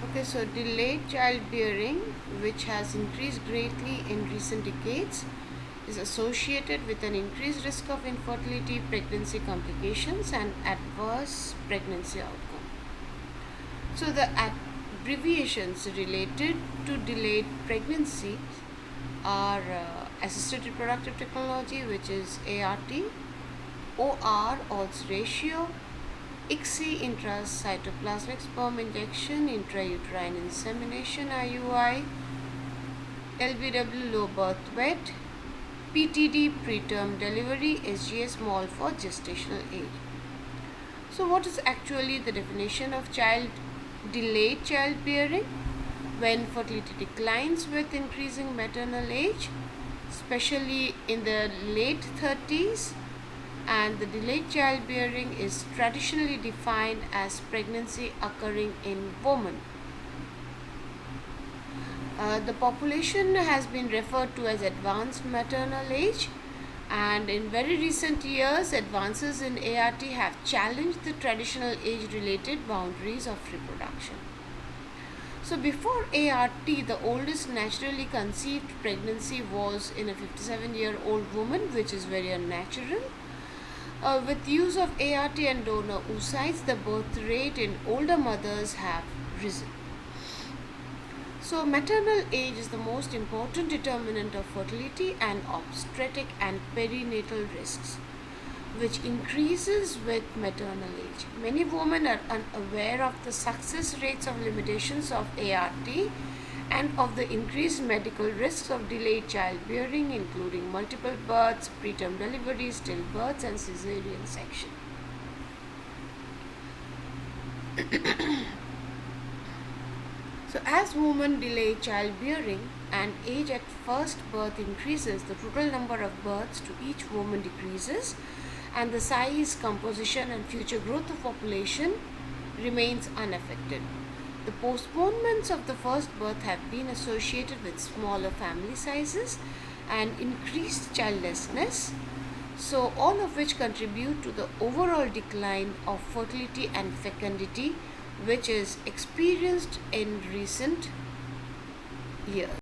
Okay, so delayed childbearing, which has increased greatly in recent decades, is associated with an increased risk of infertility, pregnancy complications, and adverse pregnancy outcome. So, the abbreviations related to delayed pregnancy are assisted reproductive technology, which is ART, OR, odds ratio, ICSI, intracytoplasmic sperm injection, intrauterine insemination, IUI, LBW, low birth weight, PTD, preterm delivery, SGA, small for gestational age. So, what is actually the definition of delayed childbearing? When fertility declines with increasing maternal age, especially in the late 30s, and the delayed childbearing is traditionally defined as pregnancy occurring in women. The population has been referred to as advanced maternal age, and in very recent years, advances in ART have challenged the traditional age related boundaries of reproduction. So, before ART, the oldest naturally conceived pregnancy was in a 57-year-old woman, which is very unnatural. With use of ART and donor oocytes, the birth rate in older mothers have risen. So, maternal age is the most important determinant of fertility and obstetric and perinatal risks, which increases with maternal age. Many women are unaware of the success rates of limitations of ART and of the increased medical risks of delayed childbearing, including multiple births, preterm deliveries, stillbirths, and cesarean section. So, as women delay childbearing and age at first birth increases, the total number of births to each woman decreases, and the size, composition, and future growth of population remains unaffected. The postponements of the first birth have been associated with smaller family sizes and increased childlessness, so all of which contribute to the overall decline of fertility and fecundity, which is experienced in recent years.